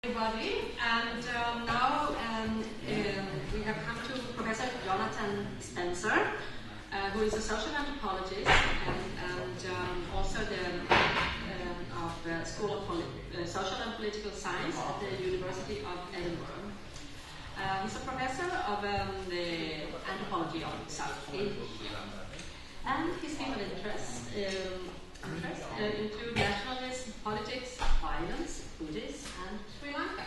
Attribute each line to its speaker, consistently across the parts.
Speaker 1: Everybody, and now we have come to Professor Jonathan Spencer, who is a social anthropologist and also of the School of Social and Political Science at the University of Edinburgh. He's a professor of the anthropology of South Asia, and his field of interest include nationalism, politics, violence, Buddhist, and Sri Lanka.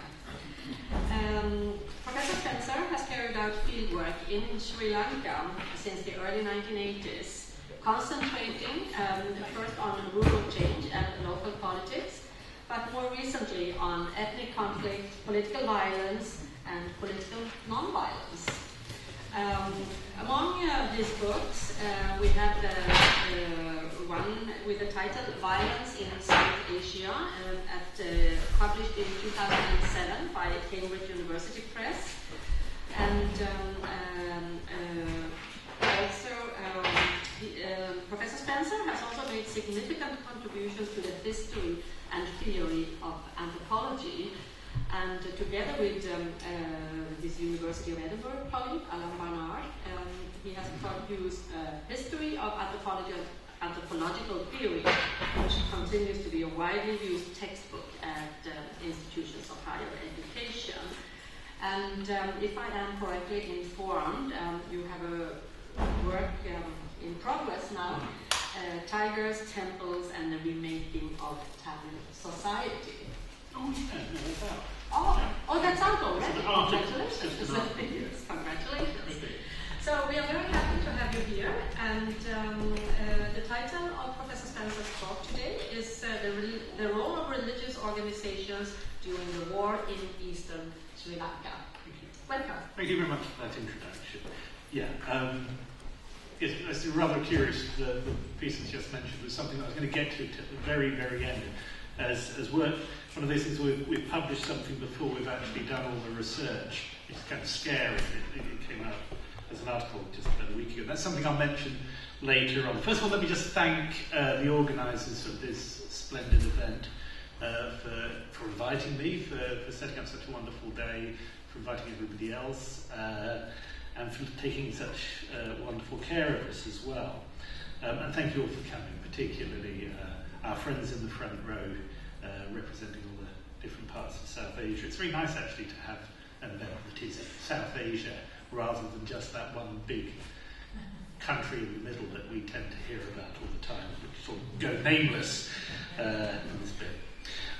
Speaker 1: Professor Spencer has carried out fieldwork in Sri Lanka since the early 1980s, concentrating first on rural change and local politics, but more recently on ethnic conflict, political violence, and political non-violence. Among these books, we have one with the title Violence in South Asia, published in 2007 by Cambridge University Press. And Professor Spencer has also made significant contributions to the history and theory of anthropology. And together with this University of Edinburgh colleague, Alan Barnard, he has produced a history of anthropology and anthropological theory, which continues to be a widely used textbook at institutions of higher education. And if I am correctly informed, you have a work in progress now, Tigers, Temples, and the Remaking of Tamil Society. Oh, that's out already. Congratulations. Yes, congratulations. So we are very happy to have you here. And the title of Professor Spencer's talk today is the role of religious organizations during the war in eastern Sri Lanka. Welcome.
Speaker 2: Thank you very much for that introduction. Yeah, it's rather curious. The piece that's just mentioned was something that I was going to get to at the very, very end. As work, one of those things we've published something before we've actually done all the research. It's kind of scary. It came out as an article just about a week ago. That's something I'll mention later on. First of all, let me just thank the organisers of this splendid event for inviting me, for setting up such a wonderful day, for inviting everybody else, and for taking such wonderful care of us as well. And thank you all for coming, particularly our friends in the front row, representing all the different parts of South Asia. It's very nice actually to have an event that is South Asia rather than just that one big country in the middle that we tend to hear about all the time, which sort of go nameless in this bit.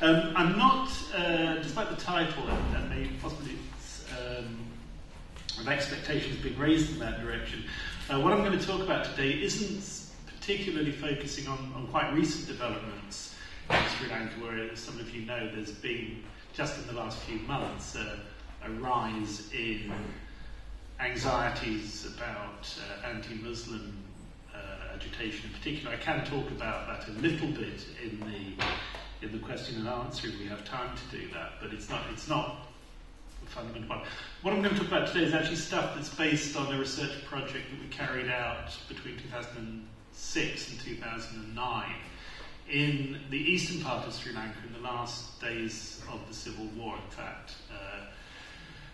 Speaker 2: I'm not, despite the title and maybe possibly of expectations being raised in that direction, what I'm going to talk about today isn't particularly focusing on quite recent developments in Sri Lanka, where, as some of you know, there's been, just in the last few months, a rise in anxieties about anti-Muslim agitation in particular. I can talk about that a little bit in the question and answer if we have time to do that, but it's not the fundamental one. What I'm going to talk about today is actually stuff that's based on a research project that we carried out between 2006 and 2009 in the eastern part of Sri Lanka in the last days of the civil war. In fact,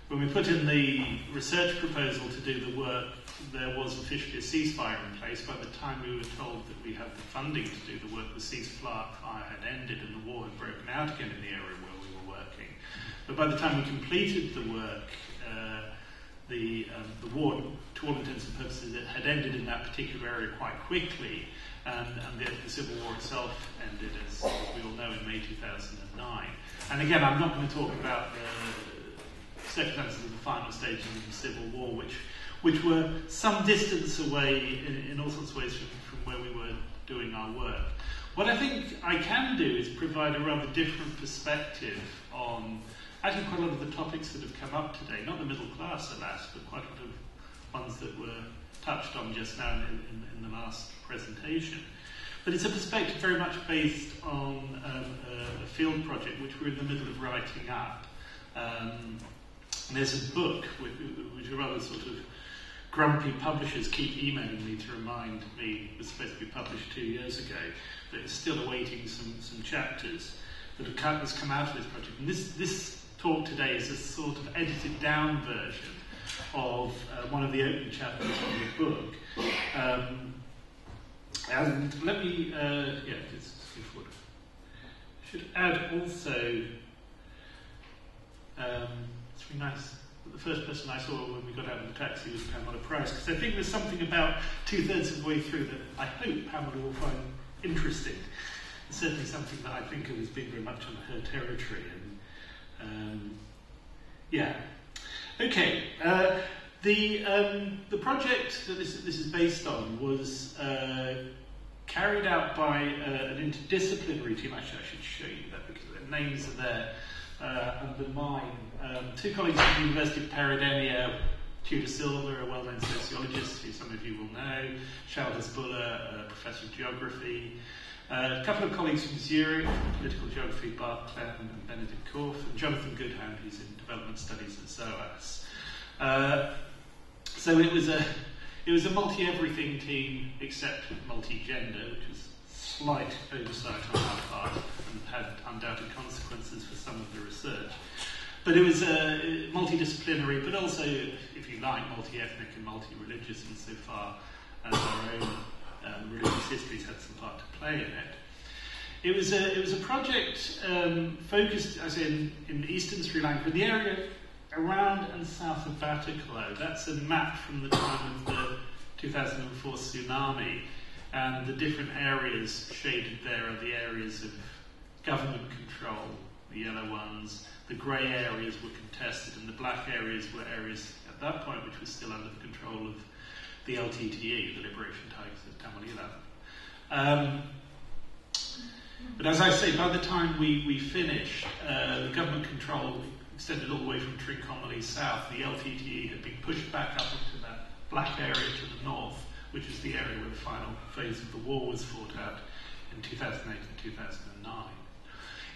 Speaker 2: when we put in the research proposal to do the work, there was officially a ceasefire in place. By the time we were told that we had the funding to do the work, the ceasefire had ended and the war had broken out again in the area where we were working. But by the time we completed the work, the war, to all intents and purposes, it had ended in that particular area quite quickly, and the civil war itself ended, as we all know, in May 2009. And again, I'm not going to talk about the circumstances of the final stages of the civil war, which were some distance away in all sorts of ways from where we were doing our work. What I think I can do is provide a rather different perspective on actually quite a lot of the topics that have come up today, not the middle class, alas, but quite a lot of ones that were touched on just now in the last presentation. But it's a perspective very much based on a field project which we're in the middle of writing up. There's a book which a rather sort of grumpy publishers keep emailing me to remind me was supposed to be published 2 years ago, but it's still awaiting some chapters that has come out of this project. And this talk today is a sort of edited down version of one of the opening chapters of the book. And let me, let's go forward. I should add also, it's really nice. The first person I saw when we got out of the taxi was Pamela Price, because I think there's something about 2/3 of the way through that I hope Pamela will find interesting. It's certainly something that I think of as being very much on her territory. And okay. The project that this is based on was carried out by an interdisciplinary team. Actually, I should show you that because their names are there under mine. Two colleagues from the University of Peradeniya, Tudor Silva, a well-known sociologist who some of you will know, Shaul Hezbollah, a professor of geography, a couple of colleagues from Zurich, political geography, Bart Clem and Benedict Korf, and Jonathan Goodhound, who's in development studies at SOAS. So it was a multi-everything team, except multi-gender, which was slight oversight on our part and had undoubted consequences for some of the research. But it was multidisciplinary, but also, if you like, multi-ethnic and multi-religious, insofar as our own religious histories had some part to play in it. It was a project focused, as in eastern Sri Lanka, the area around and south of Batticaloa. That's a map from the time of the 2004 tsunami, and the different areas shaded there are the areas of government control, the yellow ones. The grey areas were contested, and the black areas were areas at that point which were still under the control of the LTTE, the Liberation Tigers of Tamil Nadu. But as I say, by the time we finished, the government control extended all the way from Trincomalee south. The LTTE had been pushed back up into that black area to the north, which is the area where the final phase of the war was fought out in 2008 and 2009.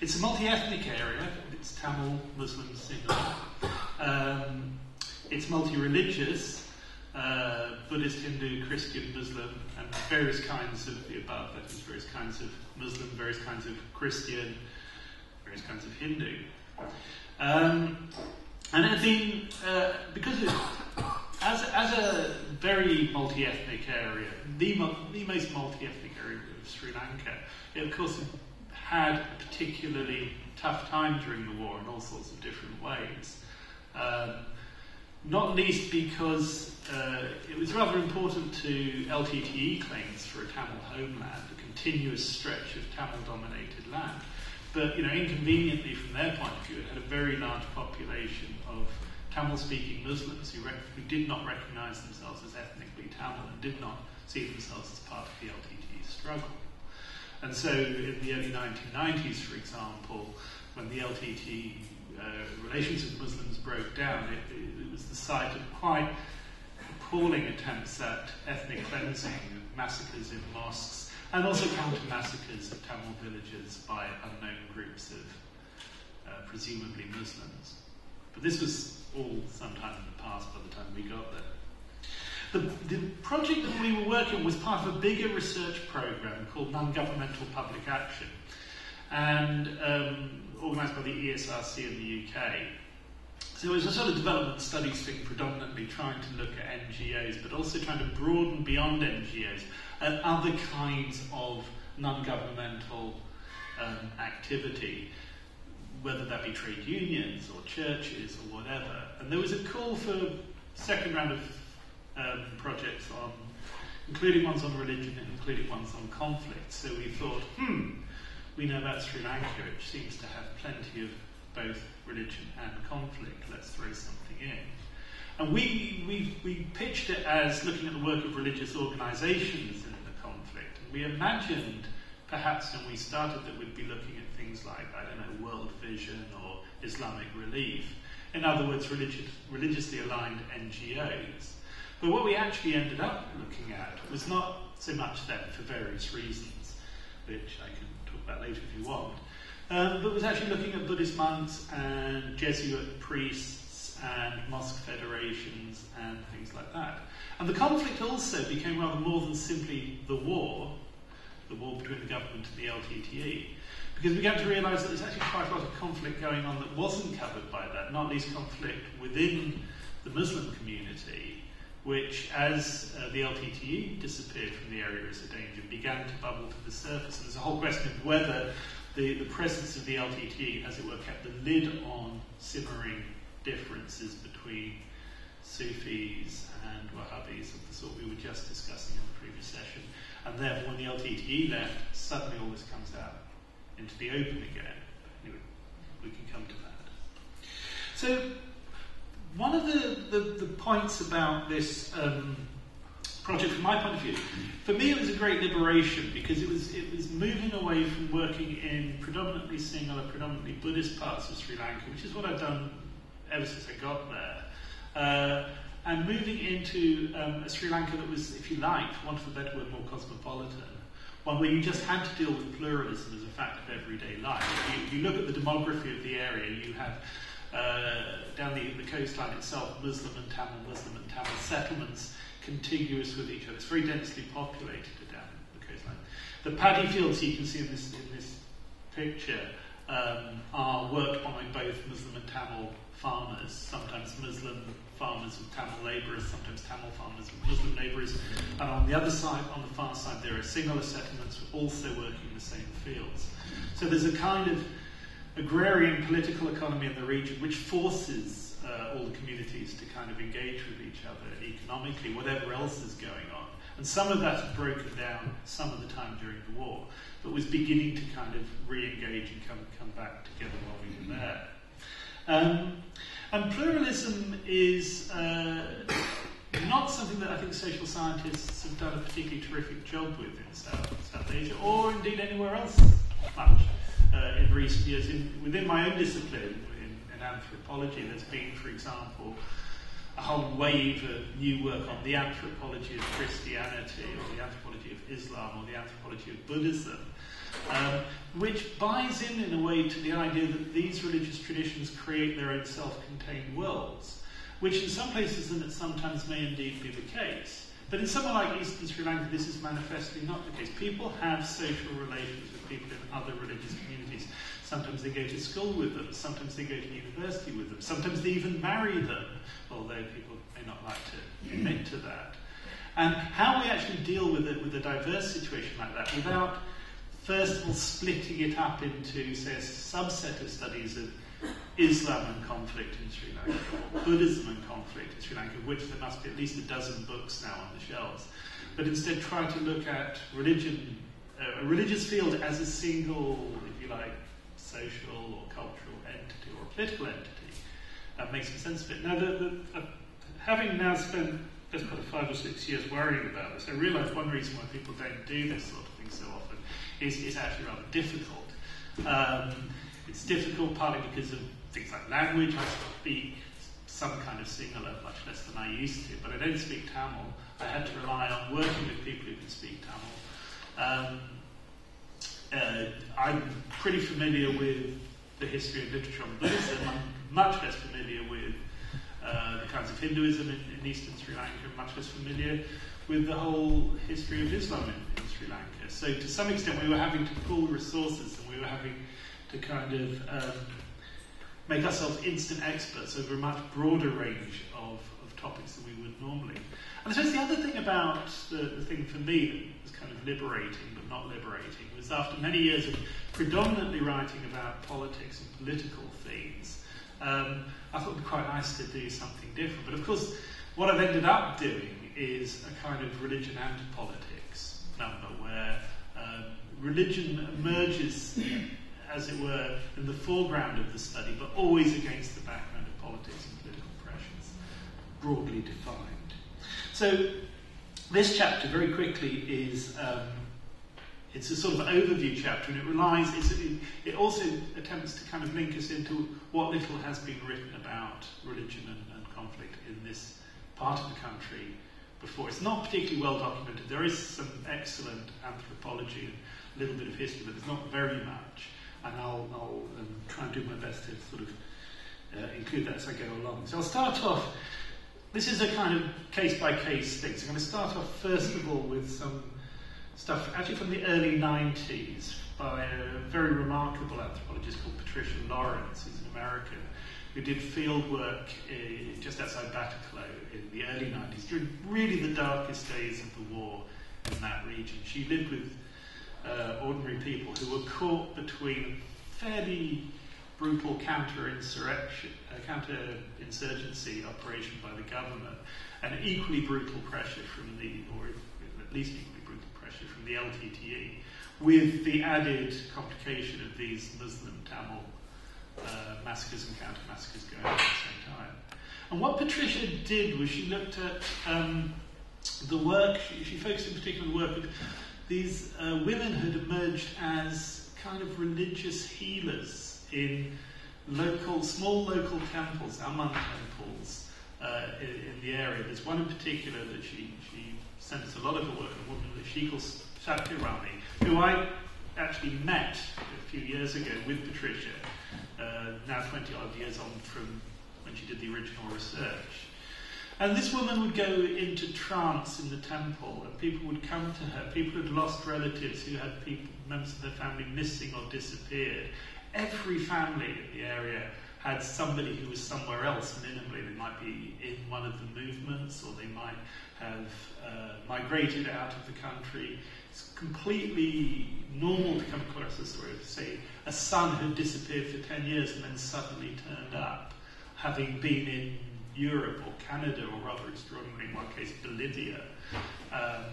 Speaker 2: It's a multi-ethnic area. It's Tamil, Muslim, Sinhala. It's multi-religious, Buddhist, Hindu, Christian, Muslim, and various kinds of the above. That is, various kinds of Muslim, various kinds of Christian, various kinds of Hindu. And I think because as a very multi-ethnic area, the most multi-ethnic area of Sri Lanka, it of course had a particularly tough time during the war in all sorts of different ways. Not least because it was rather important to LTTE claims for a Tamil homeland, a continuous stretch of Tamil-dominated land. But, inconveniently from their point of view, it had a very large population of Tamil-speaking Muslims who did not recognise themselves as ethnically Tamil and did not see themselves as part of the LTTE struggle. And so in the early 1990s, for example, when the LTTE relations with Muslims broke down, it was the site of quite appalling attempts at ethnic cleansing, massacres in mosques, and also counter-massacres of Tamil villages by unknown groups of presumably Muslims. But this was all sometime in the past by the time we got there. The project that we were working on was part of a bigger research program called Non-Governmental Public Action, and organised by the ESRC in the UK. So it was a sort of development studies thing, predominantly trying to look at NGOs, but also trying to broaden beyond NGOs and other kinds of non-governmental activity, whether that be trade unions or churches or whatever. And there was a call for a second round of projects on, including ones on religion and including ones on conflict. So we thought, we know about Sri Lanka, which seems to have plenty of both religion and conflict. Let's throw something in. And we pitched it as looking at the work of religious organisations in the conflict. And we imagined, perhaps when we started, that we'd be looking at things like, World Vision or Islamic Relief. In other words, religiously aligned NGOs. But what we actually ended up looking at was not so much that, for various reasons, which I can talk about later if you want, but was actually looking at Buddhist monks and Jesuit priests and mosque federations and things like that. And the conflict also became rather more than simply the war between the government and the LTTE, because we began to realise that there's actually quite a lot of conflict going on that wasn't covered by that, not least conflict within the Muslim community, which, as the LTTE disappeared from the area as a danger, began to bubble to the surface. And there's a whole question of whether the presence of the LTTE, as it were, kept the lid on simmering differences between Sufis and Wahhabis of the sort we were just discussing in the previous session. And therefore, when the LTTE left, suddenly all this comes out into the open again. Anyway, we can come to that. So, one of the points about this project, from my point of view, for me it was a great liberation, because it was moving away from working in predominantly single or predominantly Buddhist parts of Sri Lanka, which is what I've done ever since I got there, and moving into a Sri Lanka that was, if you like, for want of a better word, more cosmopolitan. One where you just had to deal with pluralism as a fact of everyday life. If you look at the demography of the area, you have down the coastline itself, Muslim and Tamil settlements contiguous with each other. It's very densely populated down the coastline. The paddy fields you can see in this picture are worked by both Muslim and Tamil farmers, sometimes Muslim farmers with Tamil labourers, sometimes Tamil farmers with Muslim labourers. And on the other side, on the far side, there are singular settlements also working in the same fields. So there's a kind of agrarian political economy in the region which forces all the communities to kind of engage with each other economically, whatever else is going on. And some of that's broken down some of the time during the war, but was beginning to kind of re-engage and come back together while we were there. And pluralism is not something that I think social scientists have done a particularly terrific job with in South Asia, or indeed anywhere else much in recent years. Within my own discipline, in anthropology, there's been, for example, a whole wave of new work on the anthropology of Christianity, or the anthropology of Islam, or the anthropology of Buddhism, which buys in a way to the idea that these religious traditions create their own self-contained worlds, which in some places and sometimes may indeed be the case. But in somewhere like Eastern Sri Lanka, this is manifestly not the case. People have social relations with people in other religious communities. Sometimes they go to school with them, sometimes they go to university with them, sometimes they even marry them, although people may not like to admit to that. And how we actually deal with it, with a diverse situation like that, without first of all splitting it up into, say, a subset of studies of Islam and conflict in Sri Lanka, or Buddhism and conflict in Sri Lanka, of which there must be at least a dozen books now on the shelves, but instead try to look at religion, a religious field as a single, if you like, social or cultural entity or a political entity. That makes some sense of it. Now, having now spent best part of 5 or 6 years worrying about this, I realise one reason why people don't do this sort of thing so often is it's actually rather difficult. It's difficult partly because of things like language. I speak some kind of singular, much less than I used to, but I don't speak Tamil. I had to rely on working with people who can speak Tamil. I'm pretty familiar with the history of literature on Buddhism. I'm much less familiar with the kinds of Hinduism in Eastern Sri Lanka, and much less familiar with the whole history of Islam in Sri Lanka. So to some extent we were having to pool resources, and we were having to kind of make ourselves instant experts over a much broader range of topics than we would normally. And I suppose the other thing about the thing for me that was kind of liberating but not liberating was after many years of predominantly writing about politics and political themes, I thought it would be quite nice to do something different. But of course, what I've ended up doing is a kind of religion and politics number where religion emerges, as it were, in the foreground of the study, but always against the background of politics and political pressures, broadly defined. So this chapter, very quickly, is it's a sort of overview chapter, and it also attempts to kind of link us into what little has been written about religion and conflict in this part of the country before. It's not particularly well documented. There is some excellent anthropology and a little bit of history, but there's not very much. And I'll try and do my best to sort of include that as I go along. So I'll start off, this is a kind of case-by-case thing. So I'm going to start off first of all with some stuff actually from the early 90s, by a very remarkable anthropologist called Patricia Lawrence, who's an American, who did field work just outside Bataclan in the early 90s, during really the darkest days of the war in that region. She lived with ordinary people who were caught between fairly brutal counterinsurgency operation by the government and equally brutal pressure from or at least equally brutal pressure from the LTTE, with the added complication of these Muslim Tamil massacres and counter-massacres going on at the same time. And what Patricia did was she looked at the work, she focused in particular on the work of these women had emerged as kind of religious healers in small local temples, Amman temples, in the area. There's one in particular that she centers a lot of her work on, a woman that she calls Satyarami, who I actually met a few years ago with Patricia, now 20 odd years on from when she did the original research. And this woman would go into trance in the temple, and people would come to her, people who had lost relatives, who had members of their family missing or disappeared. Every family in the area had somebody who was somewhere else minimally. They might be in one of the movements, or they might have migrated out of the country. It's completely normal to come across a story of, say, a son who disappeared for 10 years and then suddenly turned up, having been in Europe or Canada, or rather extraordinarily in one case Bolivia.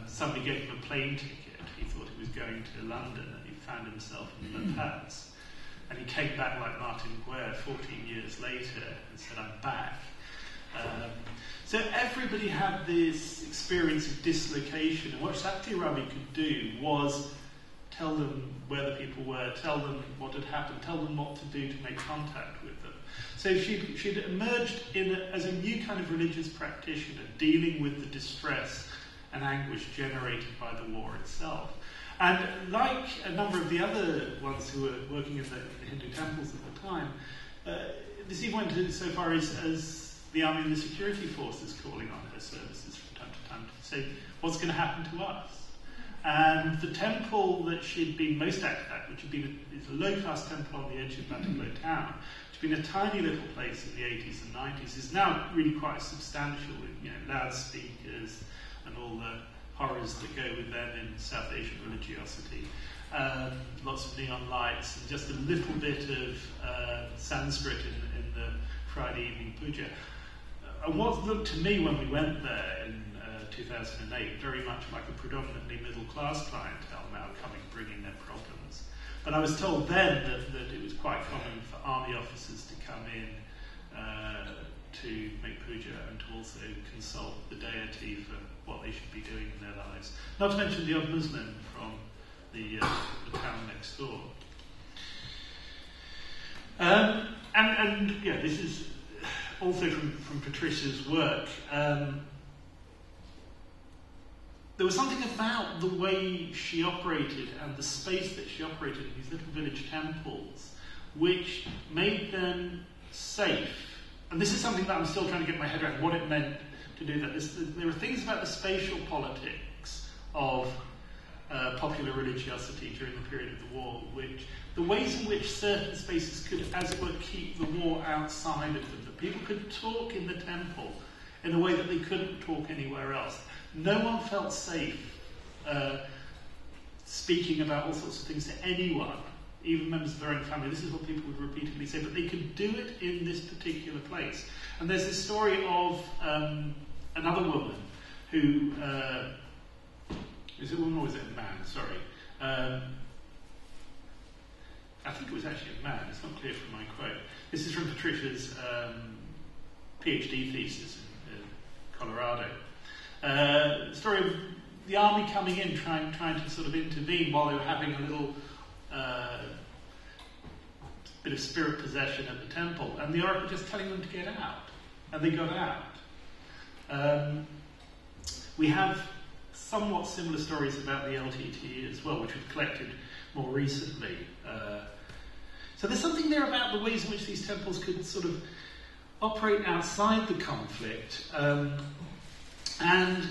Speaker 2: Somebody gave him a plane ticket. He thought he was going to London, and he found himself in La Paz. And he came back like Martin Guerre 14 years later and said, "I'm back." So everybody had this experience of dislocation, and what Satyarami could do was tell them where the people were, tell them what had happened, tell them what to do to make contact with them. So she'd emerged as a new kind of religious practitioner, dealing with the distress and anguish generated by the war itself. And like a number of the other ones who were working in the Hindu temples at the time, this even went so far as the army and the security forces calling on her services from time to time to say, what's going to happen to us? And the temple that she'd been most active at, which is a low-caste temple on the edge of Bataclan town, which had been a tiny little place in the 80s and 90s, is now really quite substantial with loudspeakers and all the horrors that go with them in South Asian religiosity. Lots of neon lights and just a little bit of Sanskrit in the Friday evening puja. And what looked to me when we went there in 2008 very much like a predominantly middle-class clientele now bringing their problems. But I was told then that it was quite common for army officers to come in to make puja and to also consult the deity for what they should be doing in their lives. Not to mention the odd Muslim from the town next door. And yeah, this is also from Patricia's work. There was something about the way she operated and the space that she operated in these little village temples which made them safe. And this is something that I'm still trying to get my head around, what it meant to do that. There were things about the spatial politics of popular religiosity during the period of the war, the ways in which certain spaces could, as it were, keep the war outside of them. That people could talk in the temple in a way that they couldn't talk anywhere else. No one felt safe speaking about all sorts of things to anyone, even members of their own family. This is what people would repeatedly say, but they could do it in this particular place. And there's this story of another woman who... is it a woman or is it a man? Sorry. I think it was actually a man. It's not clear from my quote. This is from Patricia's PhD thesis in Colorado. The story of the army coming in, trying to sort of intervene while they were having a little bit of spirit possession at the temple, and the oracle just telling them to get out, and they got out. We have somewhat similar stories about the LTTE as well, which we've collected more recently. So there's something there about the ways in which these temples could sort of operate outside the conflict and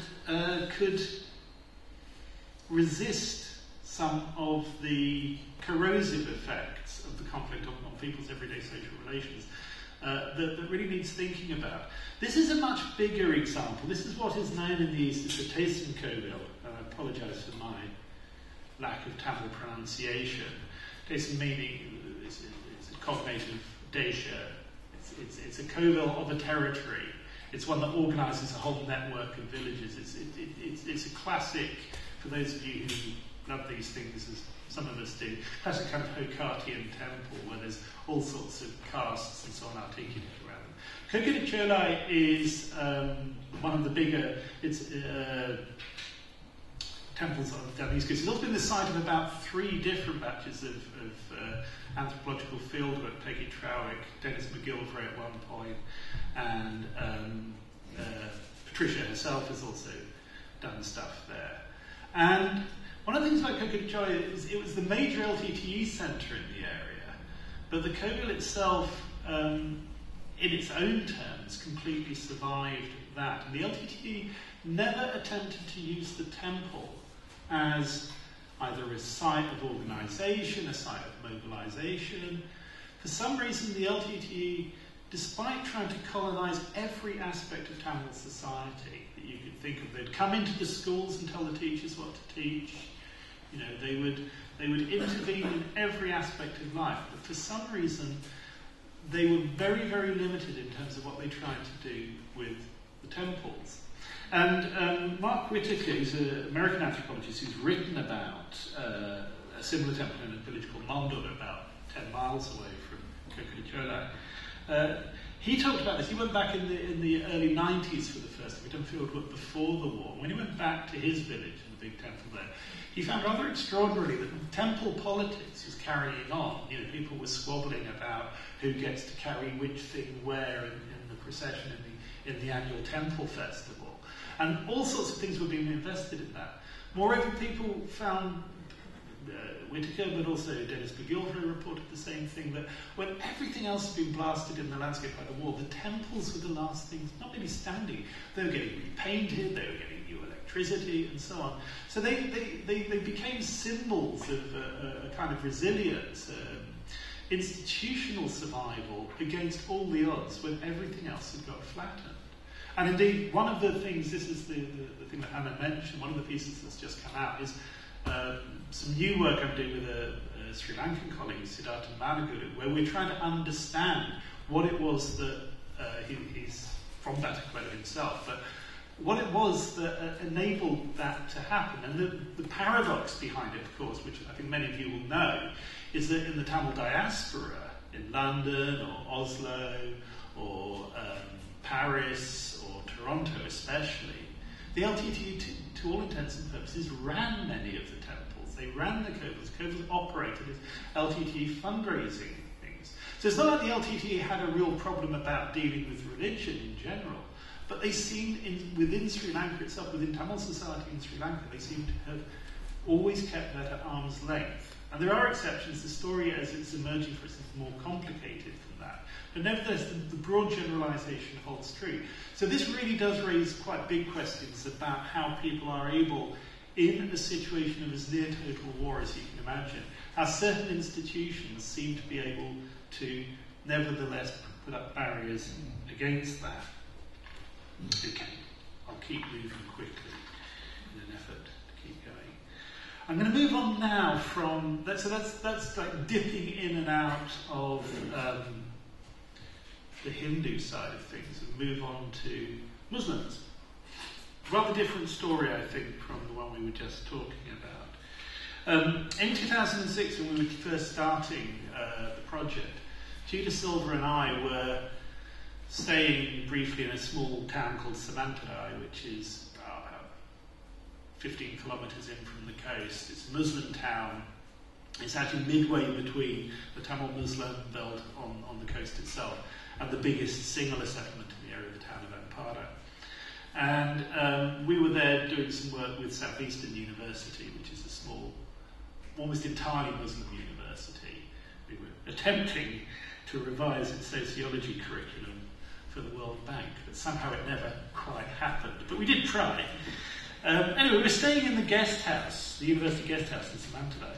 Speaker 2: could resist some of the corrosive effects of the conflict on people's everyday social relations that really needs thinking about. This is a much bigger example. This is what is known in the East as the Tesen-Kovil. I apologise for my lack of Tamil pronunciation. Tesen meaning it's a cognate of Desha. It's a Kovil of a territory. It's one that organises a whole network of villages. It's a classic, for those of you who love these things as some of us do, classic kind of Hokatian temple where there's all sorts of castes and so on articulated around them. Kokodichola is one of the bigger temples on the East Coast. It's also been the site of about 3 different batches of anthropological fieldwork. Peggy Trowick, Dennis McGilvray at one point, and Patricia herself has also done stuff there. And one of the things about Kokodichola is it was the major LTTE centre in the area, but the Kovil itself, in its own terms, completely survived that. And the LTTE never attempted to use the temple as either a site of organisation, a site of mobilisation. For some reason, the LTTE, despite trying to colonise every aspect of Tamil society that you could think of, they'd come into the schools and tell the teachers what to teach. You know, they would intervene in every aspect of life, but for some reason, they were very, very limited in terms of what they tried to do with the temples. And Mark Whitaker, who's an American anthropologist who's written about a similar temple in a village called Mondor, about 10 miles away from Kokodichola, he talked about this. He went back in the early 90s for the first time. He'd done fieldwork before the war. When he went back to his village and the big temple there, he found rather extraordinarily that temple politics was carrying on. You know, people were squabbling about who gets to carry which thing where in the procession in the annual temple festival. And all sorts of things were being invested in that. Moreover, people found, Whitaker, but also Dennis McGilvray reported the same thing, that when everything else had been blasted in the landscape by the war, the temples were the last things, not really standing. They were getting repainted, they were getting new electricity, and so on. So they became symbols of a kind of resilience, institutional survival against all the odds when everything else had got flattened. And indeed, one of the things, this is the thing that Anna mentioned, one of the pieces that's just come out is some new work I'm doing with a Sri Lankan colleague, Siddhartha Managuru, where we're trying to understand what it was that, he's from Batticaloa himself, but what it was that enabled that to happen. And the paradox behind it, of course, which I think many of you will know, is that in the Tamil diaspora, in London or Oslo or Paris or Toronto especially, the LTTE, to all intents and purposes, ran many of the temples. They ran the Kovils. Kovils operated as LTTE fundraising things. So it's not like the LTTE had a real problem about dealing with religion in general, but they seemed, within Sri Lanka itself, within Tamil society in Sri Lanka, they seem to have always kept that at arm's length. And there are exceptions. The story as it's emerging, for instance, is more complicated than that. But nevertheless, the broad generalisation holds true. So this really does raise quite big questions about how people are able, in a situation of as near total war as you can imagine, how certain institutions seem to be able to nevertheless put up barriers against that. Okay, I'll keep moving quickly in an effort to keep going. I'm going to move on now from that. So that's like dipping in and out of the Hindu side of things, and move on to Muslims. Rather different story, I think, from the one we were just talking about. In 2006, when we were first starting the project, Judah Silver and I were staying briefly in a small town called Samantarai, which is about 15 kilometres in from the coast. It's a Muslim town. It's actually midway between the Tamil Muslim belt on the coast itself and the biggest singular settlement in the area of the town of Ampara. And we were there doing some work with Southeastern University, which is a small, almost entirely Muslim university. We were attempting to revise its sociology curriculum for the World Bank, but somehow it never quite happened. But we did try. Anyway, we're staying in the guest house, the university guest house in Samantha.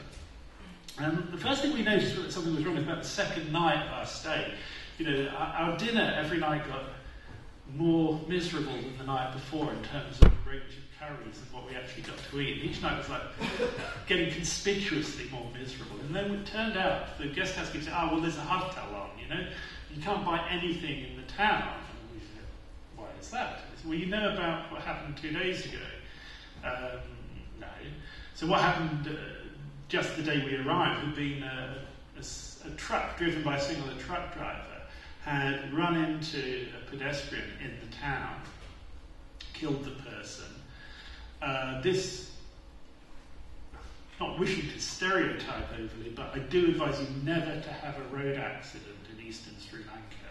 Speaker 2: And the first thing we noticed that something was wrong was about the second night of our stay. You know, our dinner every night got more miserable than the night before in terms of the range of curries and what we actually got to eat. And each night was like getting conspicuously more miserable. And then it turned out the guest house keeps saying, oh, well, there's a hartal on, you know. You can't buy anything in the town. And we said, why is that? Said, well, you know about what happened 2 days ago. No. So what happened just the day we arrived had been a truck driven by a singular truck driver had run into a pedestrian in the town, killed the person. This, not wishing to stereotype overly, but I do advise you never to have a road accident in eastern Sri Lanka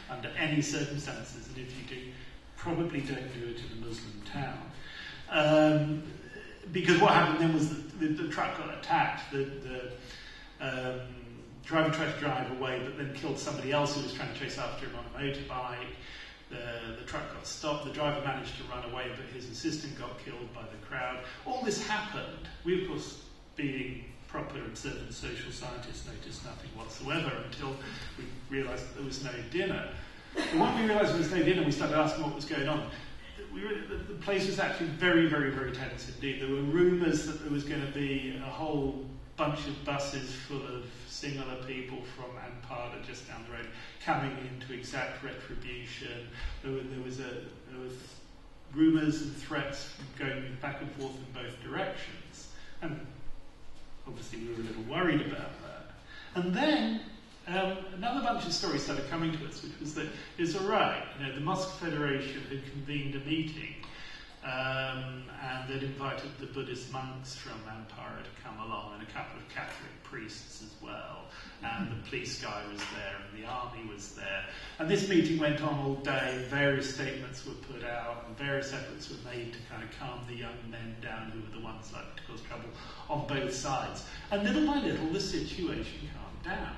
Speaker 2: under any circumstances, and if you do, probably don't do it in a Muslim town. Because what happened then was that the truck got attacked. The driver tried to drive away, but then killed somebody else who was trying to chase after him on a motorbike. The truck got stopped. The driver managed to run away, but his assistant got killed by the crowd. All this happened. We, of course, being proper observant social scientists, noticed nothing whatsoever until we realised that there was no dinner. But when we realised there was no dinner, we started asking what was going on. The place was actually very, very, very tense indeed. There were rumours that there was going to be a whole bunch of buses full of Sinhala people from Anpada just down the road coming in to exact retribution. There was rumours and threats going back and forth in both directions. And obviously we were a little worried about that. And then another bunch of stories started coming to us, which was that it's all right. You know, the Mosque Federation had convened a meeting, and they'd invited the Buddhist monks from Ampara to come along, and a couple of Catholic priests as well. And the police guy was there, and the army was there. And this meeting went on all day. Various statements were put out, and various efforts were made to kind of calm the young men down who were the ones likely to cause trouble on both sides. And little by little, the situation calmed down.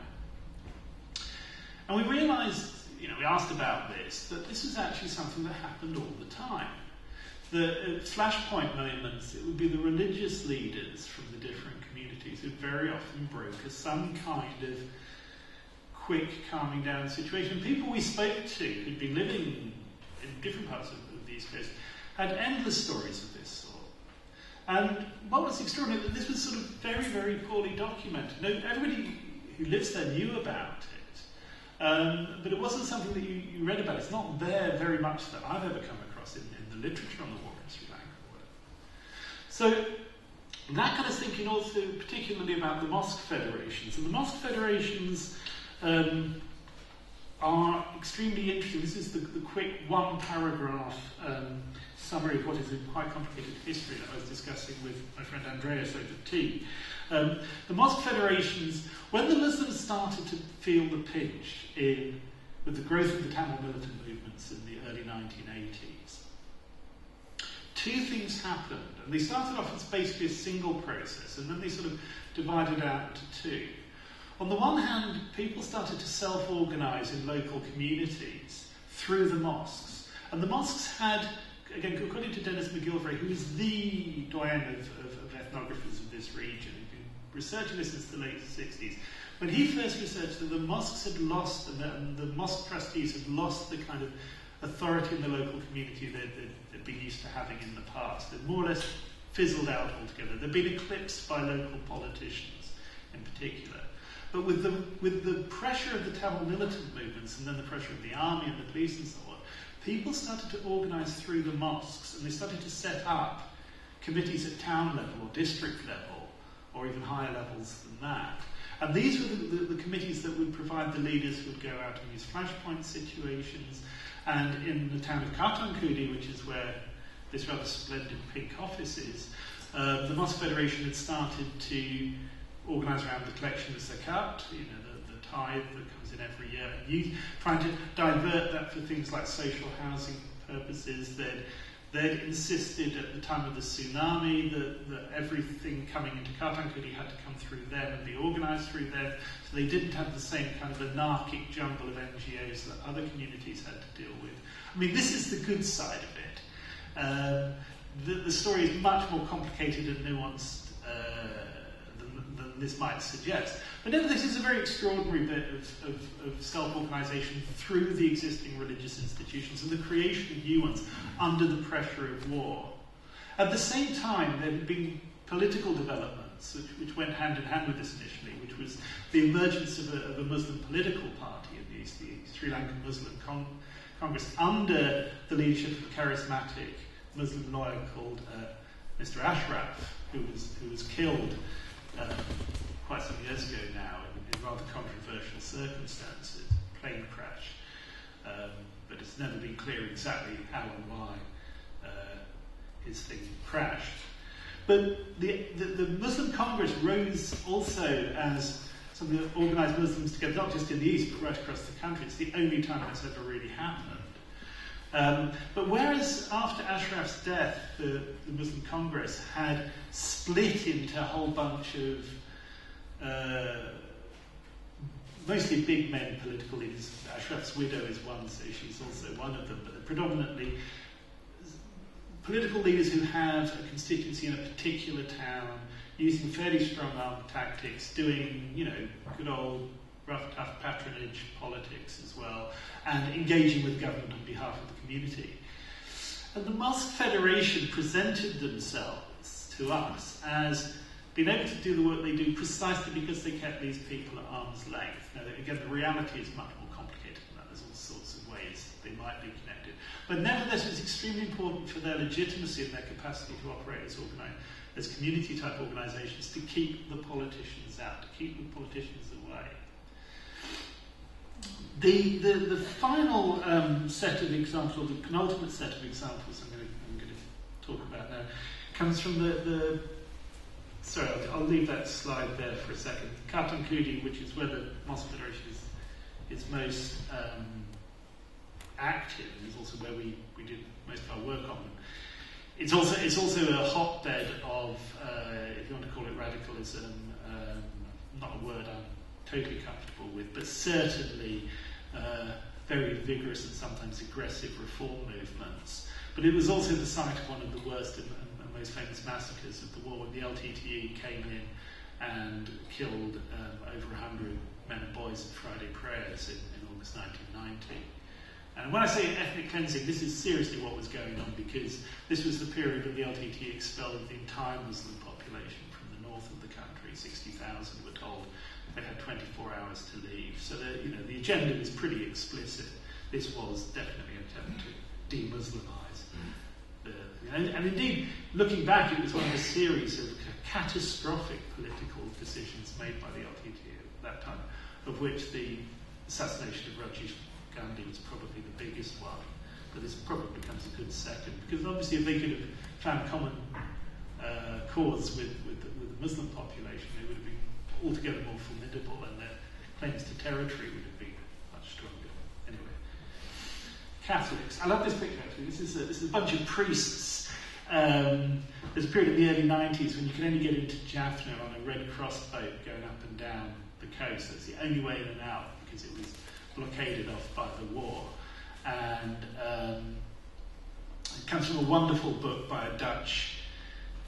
Speaker 2: And we realised, you know, we asked about this, that this was actually something that happened all the time. The flashpoint moments, it would be the religious leaders from the different communities who very often broker some kind of quick calming down situation. People we spoke to who'd been living in different parts of the East Coast had endless stories of this sort. And what was extraordinary, that this was sort of very, very poorly documented. No, everybody who lives there knew about it. But it wasn't something that you read about. It's not there very much that I've ever come across in the literature on the war in Sri Lanka. So that got us thinking also particularly about the mosque federations. And the mosque federations are extremely interesting. This is the quick one-paragraph summary of what is a quite complicated history that I was discussing with my friend Andreas over tea. The mosque federations, when the Muslims started to feel the pinch with the growth of the Tamil militant movements in the early 1980s, two things happened. And they started off as basically a single process, and then they sort of divided out into two. On the one hand, people started to self-organise in local communities through the mosques. And the mosques had, again, according to Dennis McGilvray, who is the doyen of ethnographers of this region, who'd been researching this since the late 60s, when he first researched that the mosques had lost, and the mosque trustees had lost the kind of authority in the local community they'd been used to having in the past. They'd more or less fizzled out altogether. They'd been eclipsed by local politicians in particular. But with the pressure of the Tamil militant movements, and then the pressure of the army and the police and so on, people started to organise through the mosques, and they started to set up committees at town level or district level, or even higher levels than that. And these were the committees that would provide the leaders who would go out in these flashpoint situations. And in the town of Kartankudi, which is where this rather splendid pink office is, the Mosque Federation had started to organise around the collection of zakat, you know, the tithe that comes in every year, and trying to divert that for things like social housing purposes. They'd insisted at the time of the tsunami that everything coming into Kartankudi had to come through them and be organised through them, so they didn't have the same kind of anarchic jumble of NGOs that other communities had to deal with. I mean, this is the good side of it. the story is much more complicated and nuanced than this might suggest. But nevertheless, it's a very extraordinary bit of self-organisation through the existing religious institutions and the creation of new ones under the pressure of war. At the same time, there had been political developments which went hand in hand with this initially, which was the emergence of a Muslim political party in the Sri Lankan Muslim Congress under the leadership of a charismatic Muslim lawyer called Mr. Ashraf, who was killed quite some years ago now in rather controversial circumstances, plane crash. But it's never been clear exactly how and why his thing crashed. But the Muslim Congress rose also as something that organised Muslims together, not just in the East, but right across the country. It's the only time that's ever really happened. But whereas after Ashraf's death, the Muslim Congress had split into a whole bunch of mostly big men political leaders. Ashraf's widow is one, so she's also one of them, but they're predominantly political leaders who have a constituency in a particular town, using fairly strong armed tactics, doing, good old rough, tough patronage politics as well, and engaging with government on behalf of the community. And the Mosque Federation presented themselves to us as being able to do the work they do precisely because they kept these people at arm's length. Now, again, the reality is much more complicated than that. There's all sorts of ways they might be connected. But nevertheless, it's extremely important for their legitimacy and their capacity to operate as community-type organisations to keep the politicians out, to keep the politicians away. The final set of examples, or the penultimate set of examples I'm going to talk about now, comes from sorry, I'll leave that slide there for a second. Kartankudi, which is where the Mosque Federation is most active, and is also where we did most of our work on them. It's also a hotbed of, if you want to call it radicalism, not a word I'm totally comfortable with, but certainly very vigorous and sometimes aggressive reform movements. But it was also the site of one of the worst and most famous massacres of the war, when the LTTE came in and killed over 100 men and boys at Friday prayers in August 1990. And when I say ethnic cleansing, this is seriously what was going on, because this was the period when the LTTE expelled the entire Muslim population from the north of the country. 60,000 were told they had 24 hours to leave. So the agenda was pretty explicit. This was definitely an attempt to de-Muslimize. And indeed, looking back, it was one of a series of catastrophic political decisions made by the LTTE at that time, of which the assassination of Rajiv Gandhi was probably the biggest one. But this probably becomes a good second, because obviously if they could have found common cause with the Muslim population, they would have been altogether more formidable, and their claims to territory would have been much stronger. Anyway, Catholics. I love this picture actually. This is a bunch of priests. There's a period in the early 90s when you could only get into Jaffna on a Red Cross boat going up and down the coast. That's the only way in and out, because it was blockaded off by the war. And it comes from a wonderful book by a Dutch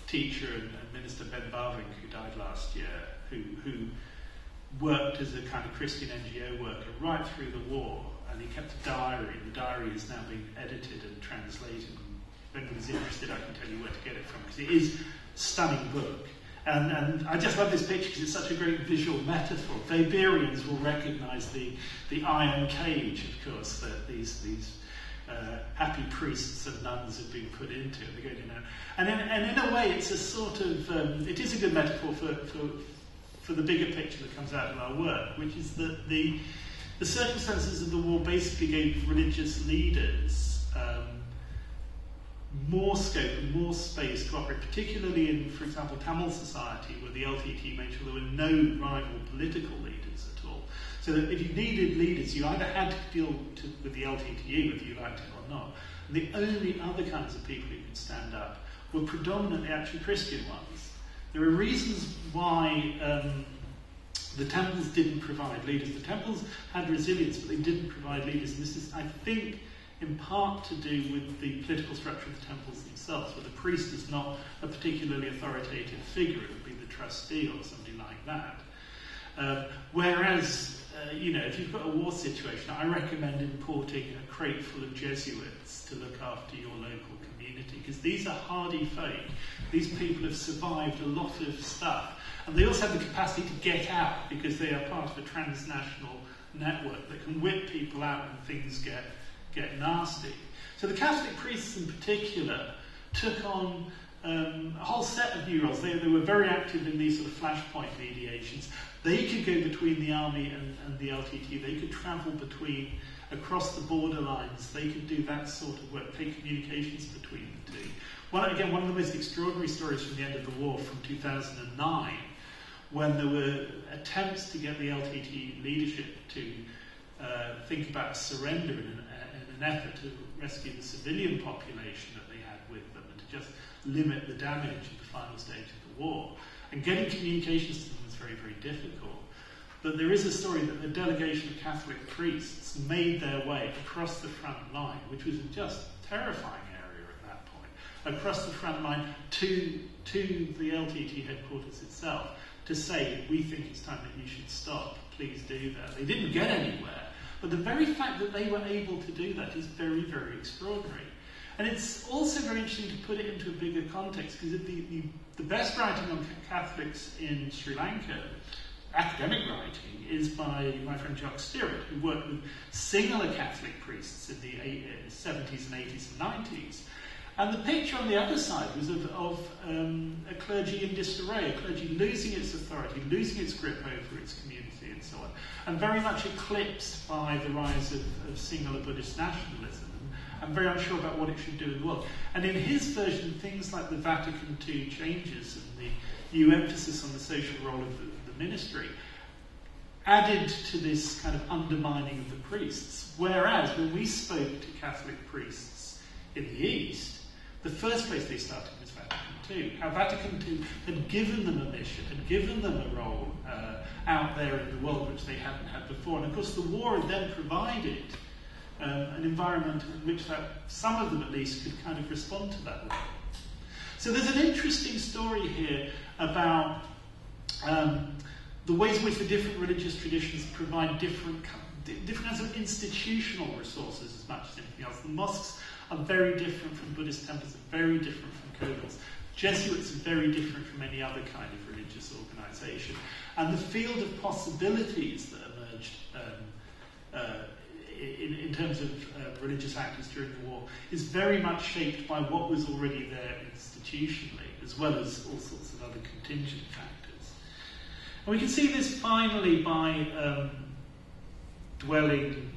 Speaker 2: teacher and minister, Ben Barvink, who died last year, who worked as a kind of Christian NGO worker right through the war, and he kept a diary. The diary is now being edited and translated. If anybody's interested, I can tell you where to get it from, because it is a stunning book. And I just love this picture because it's such a great visual metaphor. Weiberians will recognise the iron cage, of course, that these happy priests and nuns have been put into. They're going in and out. And in a way, it's a sort of it is a good metaphor for the bigger picture that comes out of our work, which is that the circumstances of the war basically gave religious leaders more scope and more space to operate, particularly in, for example, Tamil society, where the LTTE made sure there were no rival political leaders at all. So that if you needed leaders, you either had to deal with the LTTE, whether you liked it or not. And the only other kinds of people who could stand up were predominantly actually Christian ones. There are reasons why the temples didn't provide leaders. The temples had resilience, but they didn't provide leaders. And this is, I think, in part to do with the political structure of the temples themselves, where the priest is not a particularly authoritative figure. It would be the trustee or somebody like that. Whereas, if you've got a war situation, I recommend importing a crate full of Jesuits to look after your local community, because these are hardy folk. These people have survived a lot of stuff, and they also have the capacity to get out, because they are part of a transnational network that can whip people out when things get nasty. So the Catholic priests in particular took on a whole set of new roles. They were very active in these sort of flashpoint mediations. They could go between the army and the LTT. They could travel across the border lines. They could do that sort of work, take communications between the two. One of the most extraordinary stories from the end of the war, from 2009, when there were attempts to get the LTT leadership to think about surrender in an effort to rescue the civilian population that they had with them, and to just limit the damage at the final stage of the war. And getting communications to them was very, very difficult. But there is a story that a delegation of Catholic priests made their way across the front line, which was a just terrifying area at that point, across the front line to the LTT headquarters itself, to say, we think it's time that you should stop, please do that. They didn't get anywhere, but the very fact that they were able to do that is very, very extraordinary. And it's also very interesting to put it into a bigger context, because the best writing on Catholics in Sri Lanka, academic writing, is by my friend Jock Stewart, who worked with singular Catholic priests in the 70s and 80s and 90s. And the picture on the other side was of a clergy in disarray, a clergy losing its authority, losing its grip over its community and so on, and very much eclipsed by the rise of singular Buddhist nationalism, and very unsure about what it should do in the world. And in his version, things like the Vatican II changes and the new emphasis on the social role of the ministry added to this kind of undermining of the priests. Whereas when we spoke to Catholic priests in the East, the first place they started was Vatican II. How Vatican II had given them a mission, had given them a role out there in the world which they hadn't had before. And of course the war had then provided an environment in which some of them at least could kind of respond to that role. So there's an interesting story here about the ways in which the different religious traditions provide different kinds of institutional resources as much as anything else. The mosques are very different from Buddhist temples, are very different from kodols. Jesuits are very different from any other kind of religious organisation. And the field of possibilities that emerged in terms of religious actors during the war is very much shaped by what was already there institutionally, as well as all sorts of other contingent factors. And we can see this finally by dwelling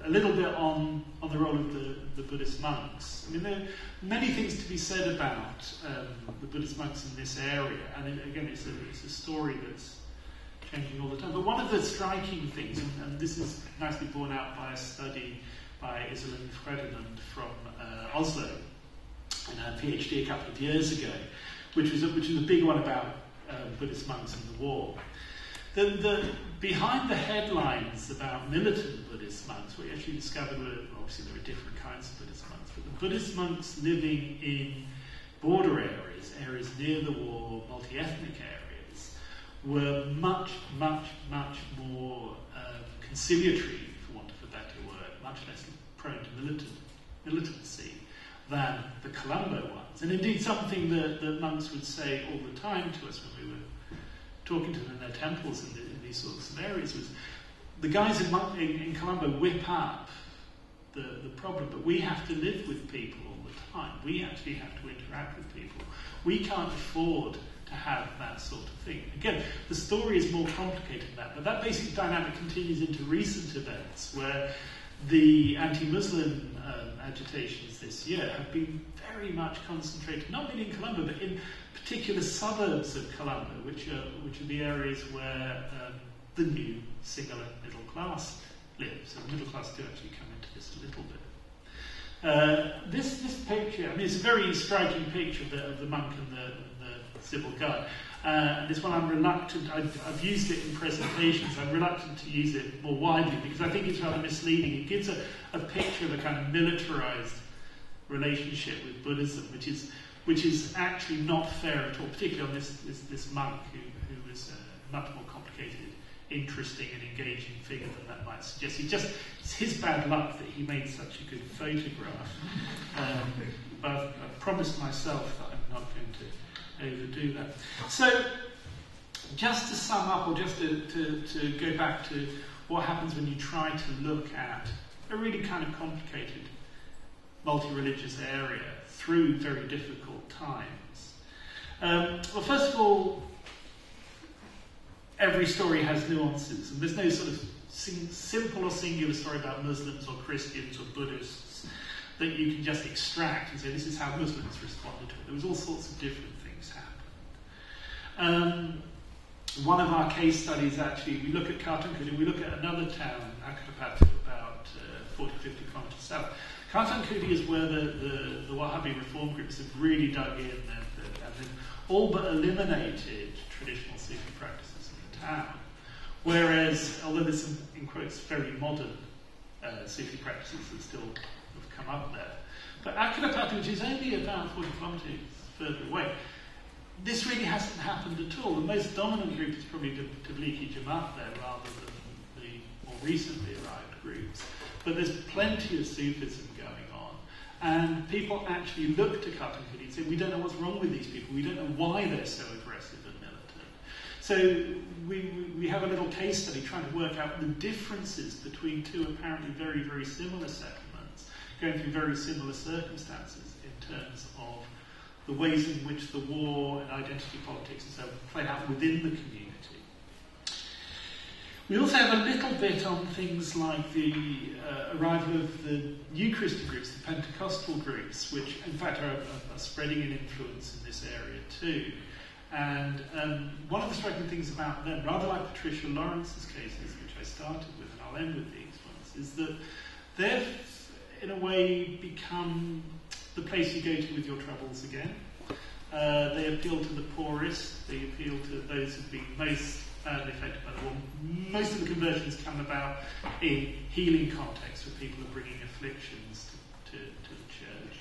Speaker 2: a little bit on the role of the Buddhist monks. I mean, there are many things to be said about the Buddhist monks in this area, and again, it's a story that's changing all the time. But one of the striking things, and this is nicely borne out by a study by Iselin Fredinand from Oslo in her PhD a couple of years ago, which was a big one about Buddhist monks in the war. Behind the headlines about militant Buddhist monks, we actually discovered obviously there are different kinds of Buddhist monks, but the Buddhist monks living in border areas near the war, multi-ethnic areas, were much, much, much more conciliatory, for want of a better word, much less prone to militancy than the Colombo ones. And indeed something that monks would say all the time to us when we were talking to them in their temples in these sorts of areas was, the guys in Colombo whip up the problem, but we have to live with people all the time. We actually have to interact with people. We can't afford to have that sort of thing. Again, the story is more complicated than that, but that basic dynamic continues into recent events where the anti-Muslim agitations this year have been very much concentrated, not only in Colombo, but in particular suburbs of Colombo, which are the areas where the new singular middle class lives. So the middle class do actually come into this a little bit. This picture, I mean, it's a very striking picture of the monk and civil guide. And this one I'm reluctant, I've used it in presentations, I'm reluctant to use it more widely because I think it's rather misleading. It gives a picture of a kind of militarized relationship with Buddhism, which is actually not fair at all, particularly on this monk who was a much more complicated, interesting and engaging figure than that might suggest. It's his bad luck that he made such a good photograph. But I've promised myself that I'm not going to overdo that. So, just to sum up, or just to go back to what happens when you try to look at a really kind of complicated multi-religious area through very difficult times. Well, first of all, every story has nuances, and there's no sort of simple or singular story about Muslims or Christians or Buddhists that you can just extract and say, this is how Muslims responded to it. There was all sorts of different things happened. One of our case studies, actually, we look at Kartankudi, we look at another town, Akapatu, about 40, 50 kilometres south. Kartankudi is where the Wahhabi reform groups have really dug in and they've all but eliminated traditional Sufi practices in the town. Whereas, although there's some, in quotes, very modern Sufi practices that still have come up there. But Akapatu, which is only about 40 kilometres further away, this really hasn't happened at all. The most dominant group is probably the Tablighi Jamaat there rather than the more recently arrived groups. But there's plenty of Sufism going on. And people actually look to Kartankudi and say, we don't know what's wrong with these people. We don't know why they're so aggressive and militant. So we have a little case study trying to work out the differences between two apparently very, very similar settlements, going through very similar circumstances in terms of the ways in which the war and identity politics and so on play out within the community. We also have a little bit on things like the arrival of the new Christian groups, the Pentecostal groups, which in fact are spreading in influence in this area too. And one of the striking things about them, rather like Patricia Lawrence's cases, which I started with, and I'll end with these ones, is that they've in a way become the place you go to with your troubles again. They appeal to the poorest, they appeal to those who've been most badly affected by the war. Most of the conversions come about in healing contexts where people are bringing afflictions to the church.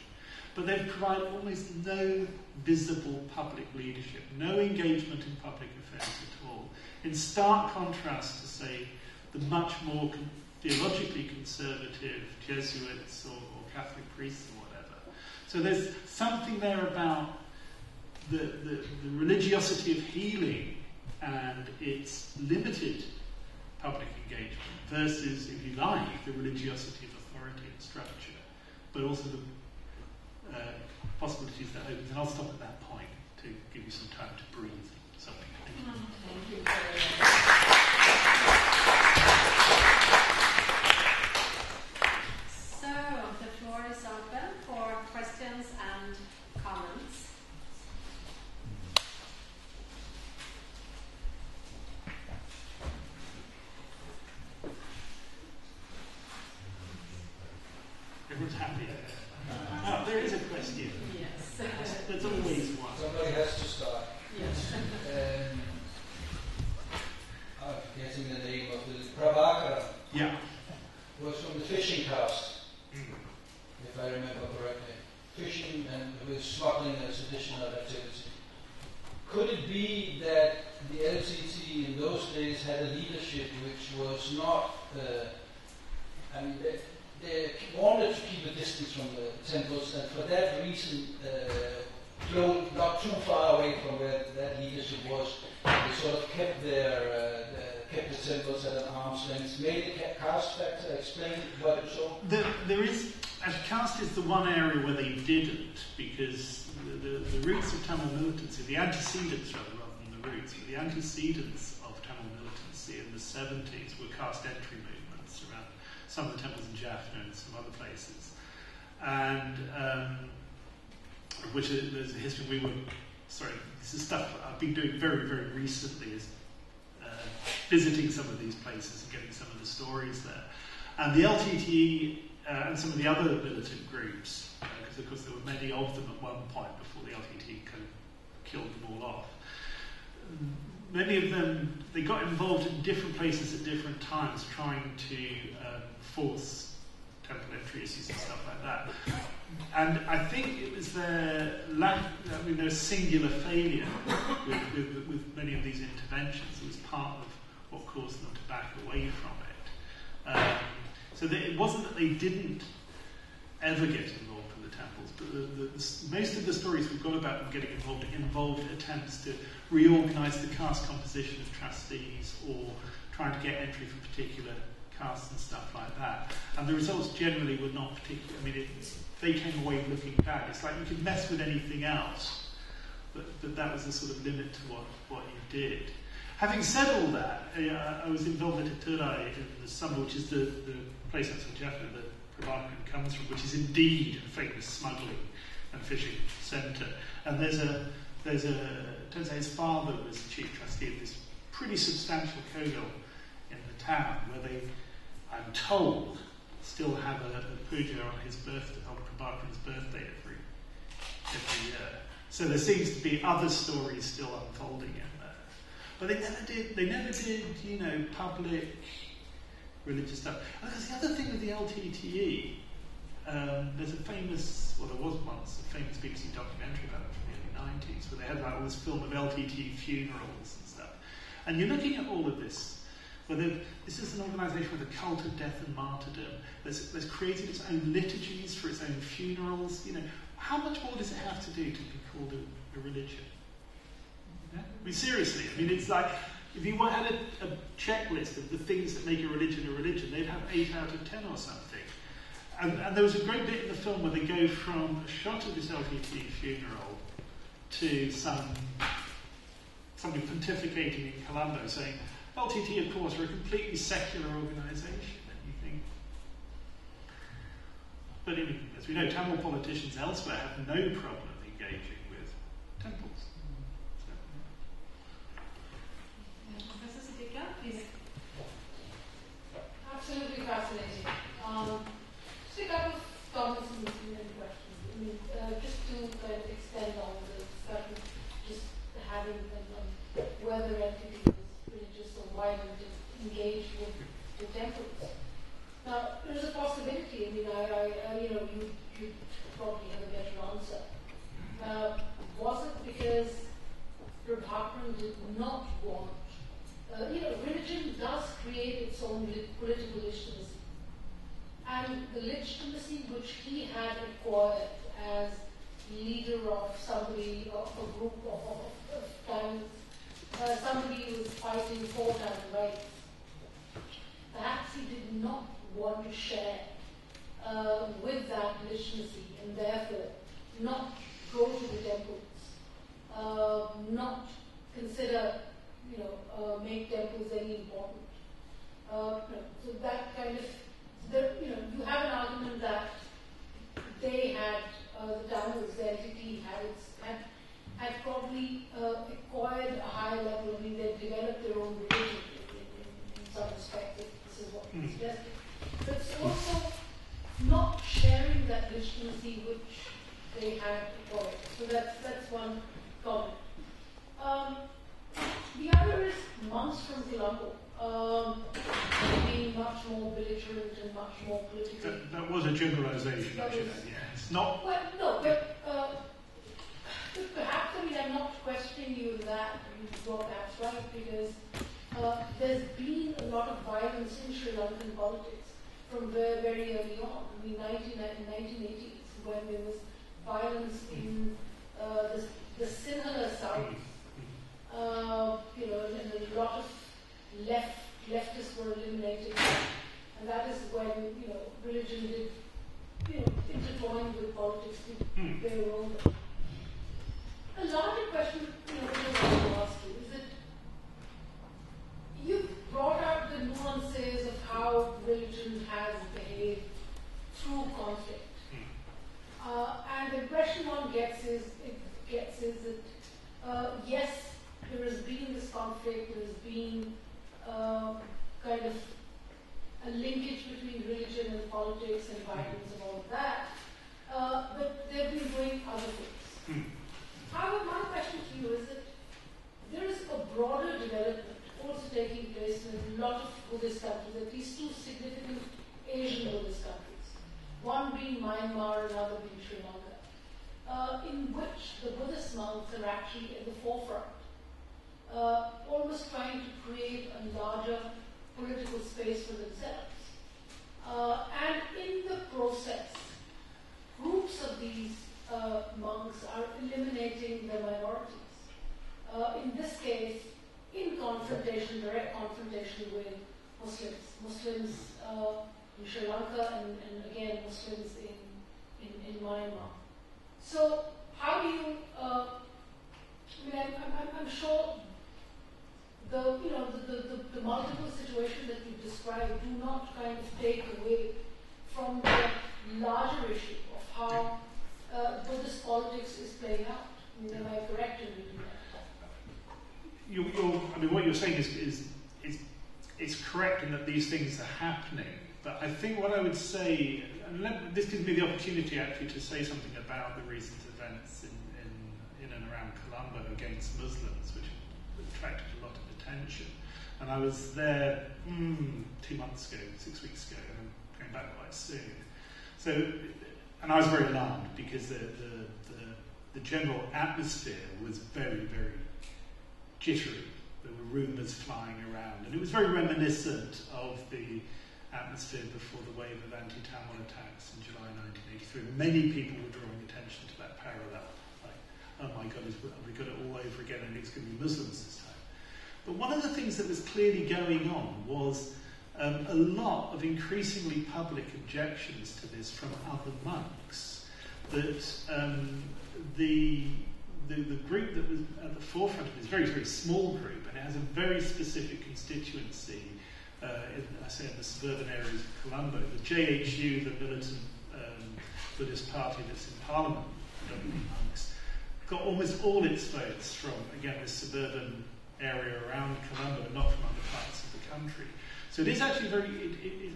Speaker 2: But they provide almost no visible public leadership, no engagement in public affairs at all. In stark contrast to, say, the much more theologically conservative Jesuits or Catholic priests or whatever. So there's something there about the religiosity of healing and its limited public engagement versus, if you like, the religiosity of authority and structure, but also the possibilities that opens. And I'll stop at that point to give you some time to breathe. Something.
Speaker 1: Thank you very much. So, the floor is open for questions and comments.
Speaker 2: Everyone's happy. Oh, there is a question.
Speaker 1: Yes.
Speaker 2: There's always one.
Speaker 3: Somebody has to start.
Speaker 1: Yes.
Speaker 3: I'm forgetting the name of the Prabhakara.
Speaker 2: Yeah.
Speaker 3: Was from the fishing caste, if I remember correctly. Fishing and with smuggling as additional activity. Could it be that the LCT in those days had a leadership which was not, they wanted to keep a distance from the temples, and for that reason, not too far away from where that leadership was, they sort of kept kept the temples at an arm's length. Made a caste factor, explain what it saw?
Speaker 2: There is, as caste is the one area where they didn't, because the roots of Tamil militancy, the antecedents rather than the roots, but the antecedents of Tamil militancy in the 70s were caste entry movements around some of the temples in Jaffna and some other places. And which there's a history this is stuff I've been doing very, very recently, is visiting some of these places and getting some of the stories there. And the LTTE and some of the other militant groups, because of course there were many of them at one point before the LTTE kind of killed them all off. Many of them, they got involved in different places at different times, trying to force temple entry issues and stuff like that. And I think it was their their singular failure with many of these interventions that was part of what caused them to back away from it. So that it wasn't that they didn't ever get involved in the temples, but most of the stories we've got about them getting involved attempts to reorganise the caste composition of trustees or trying to get entry for particular castes and stuff like that. And the results generally were not particularly, I mean, they came away looking bad. It's like you could mess with anything else, but that was the sort of limit to what you did. Having said all that, I was involved at Turai in the summer, which is the place outside Jaffa that Prabhakaran comes from, which is indeed a famous smuggling and fishing centre. And turns out his father was the chief trustee of this pretty substantial kogel in the town, where they, I'm told, still have a puja on his birthday, on Prabhakaran's birthday every year. So there seems to be other stories still unfolding in there. But they never did, public religious stuff. And because the other thing with the LTTE, there's there was once a famous BBC documentary about it from the early 90s, where they had all this film of LTTE funerals and stuff. And you're looking at all of this, where this is an organisation with a cult of death and martyrdom that's created its own liturgies for its own funerals. How much more does it have to do to be called a religion? Yeah? I mean, seriously, it's like, if you had a checklist of the things that make a religion, they'd have 8 out of 10 or something. And there was a great bit in the film where they go from a shot of this LTT funeral to somebody pontificating in Colombo saying, LTT, of course, are a completely secular organisation. And you think... But as we know, Tamil politicians elsewhere have no problem engaging with temples.
Speaker 4: Absolutely fascinating. Just a couple of comments and questions. Just to kind of extend on the discussion, just having whether entity is religious or why would it engage with the temples. Now, there's a possibility. You probably have a better answer. Was it because Prabhakaran did not want? Religion does create its own political legitimacy. And the legitimacy which he had acquired as leader of somebody, of a group of towns, somebody who was fighting for town rights, perhaps he did not want to share with that legitimacy, and therefore not go to the temples, not consider make temples any important. So that kind of, you have an argument that they had, the Tamils, the entity had probably acquired a high level. They developed their own religion in some respect. This is what we suggested. But it's also not sharing that legitimacy which they had acquired. So that's one comment. The other is monks from Colombo being much more belligerent and much more political.
Speaker 2: That was a generalisation, actually. Yeah, it's not.
Speaker 4: Well, no, but perhaps I'm not questioning you that you're perhaps right, because there's been a lot of violence in Sri Lankan politics from very early on. 1980s, when there was violence in the Sinhala South. And a lot of leftists were eliminated, and that is when religion did intertwine with politics to their own. A larger question which I want to ask you is that you've brought out the nuances of how religion has behaved through conflict, and the impression one gets is that yes, there has been this conflict, there has been kind of a linkage between religion and politics and violence and all of that, but they've been doing other things. However, my question to you taking place in a lot of Buddhist countries, at least two significant Asian Buddhist countries, one being Myanmar, another being Sri Lanka, in which the Buddhist monks are actually at the forefront, almost trying to create a larger political space for themselves. And in the process, groups of these monks are eliminating their minorities. In this case, in confrontation, direct confrontation with Muslims. Muslims in Sri Lanka and again Muslims in Myanmar. So how do you, I'm sure the multiple situations that you described do not kind of take away from the larger issue of how Buddhist politics is playing out. Am I correct in reading that?
Speaker 2: What you're saying is correct in that these things are happening. But I think what I would say, and this gives me the opportunity actually to say something about the recent events in and around Colombo against Muslims, which attracted a lot of attention. And I was there 2 months ago, 6 weeks ago, and I'm going back quite soon. So, and I was very alarmed because the general atmosphere was very, very jittery. There were rumours flying around, and it was very reminiscent of the atmosphere before the wave of anti-Tamil attacks in July 1983. Many people were drawing attention to that parallel. Like, oh my God, we got it all over again, and it's going to be Muslims this time. But one of the things that was clearly going on was a lot of increasingly public objections to this from other monks. That the group that was at the forefront of this very, very small group, and it has a very specific constituency, I say in the suburban areas of Colombo, the JHU, the militant Buddhist party that's in Parliament, predominantly monks, got almost all its votes from, again, this suburban area around Colombo, not from other parts of the country. So it is actually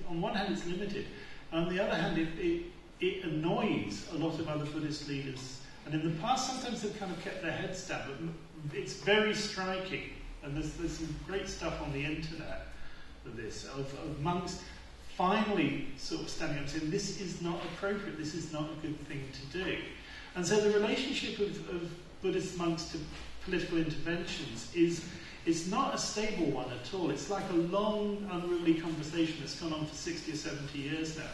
Speaker 2: on one hand it's limited, and on the other hand it annoys a lot of other Buddhist leaders. And in the past, sometimes they've kind of kept their heads down, but it's very striking. And there's some great stuff on the internet of this, of monks finally sort of standing up and saying, this is not appropriate, this is not a good thing to do. And so the relationship of Buddhist monks to political interventions it's not a stable one at all. It's like a long, unruly conversation that's gone on for 60 or 70 years now.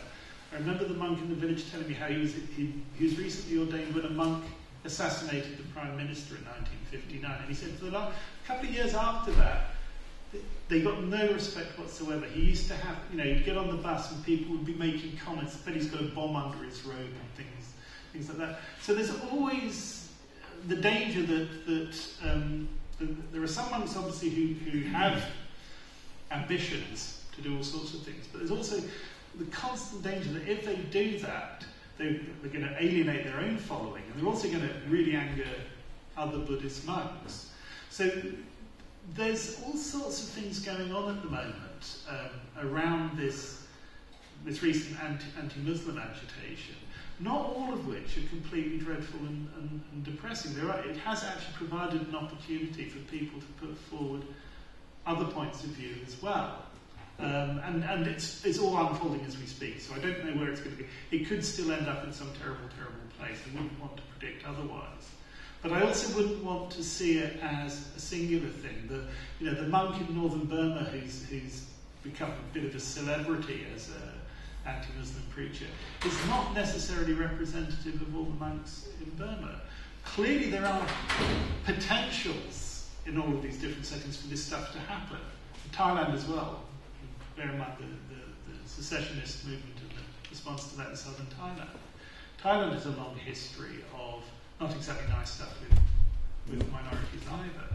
Speaker 2: I remember the monk in the village telling me how he was recently ordained when a monk assassinated the Prime Minister in 1959. And he said for the last couple of years after that, they got no respect whatsoever. He used to have, he'd get on the bus and people would be making comments, but he's got a bomb under his robe and things like that. So there's always the danger that there are some monks obviously who have ambitions to do all sorts of things, but there's also the constant danger that if they do that, they're going to alienate their own following, and they're also going to really anger other Buddhist monks. So there's all sorts of things going on at the moment around this recent anti-Muslim agitation, not all of which are completely dreadful and depressing. It has actually provided an opportunity for people to put forward other points of view as well. And it's all unfolding as we speak, so I don't know where it's going to be. It could still end up in some terrible, terrible place. I wouldn't want to predict otherwise. But I also wouldn't want to see it as a singular thing. The monk in northern Burma who's become a bit of a celebrity as an anti-Muslim preacher is not necessarily representative of all the monks in Burma. Clearly there are potentials in all of these different settings for this stuff to happen. In Thailand as well. Bear in mind the secessionist movement and the response to that in southern Thailand. Thailand has a long history of not exactly nice stuff with minorities either.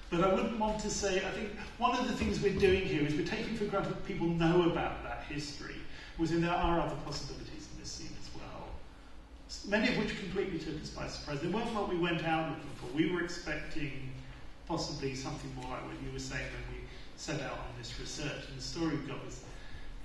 Speaker 2: But I wouldn't want to say, I think one of the things we're doing here is we're taking for granted that people know about that history, whereas there are other possibilities in this scene as well. Many of which completely took us by surprise. They weren't what we went out looking for. We were expecting possibly something more like what you were saying when we set out on this research, and the story we got was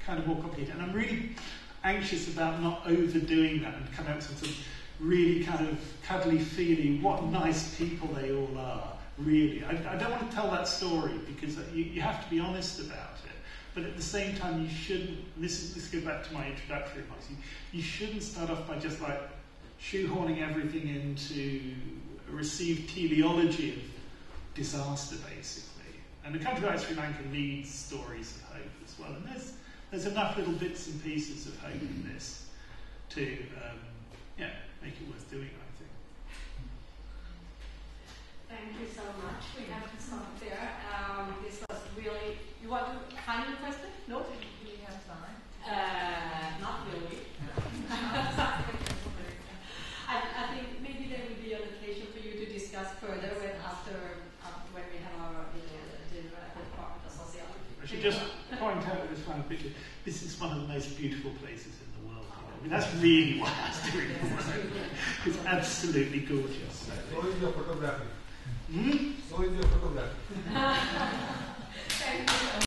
Speaker 2: kind of more complicated. And I'm really anxious about not overdoing that and coming up with some really kind of cuddly feely, what nice people they all are. really. I don't want to tell that story because you have to be honest about it. But at the same time, you shouldn't, this goes back to my introductory remarks, you shouldn't start off by just like shoehorning everything into a received teleology of disaster, basically. And the country like Sri Lanka needs stories of hope as well. And there's enough little bits and pieces of hope in this to make it worth doing, I think.
Speaker 1: Thank you so much. We have to stop there. This was really... You want to final question? No?
Speaker 5: Do we have time?
Speaker 1: Not really. I think maybe there will be an occasion for you to discuss further when we have our dinner at the Department of Sociology.
Speaker 2: I should just point out with this final picture, this is one of the most beautiful places in the world. I mean, that's really what I was doing. It's absolutely gorgeous.
Speaker 6: So is your photography.
Speaker 2: Hmm?
Speaker 6: So is your photography.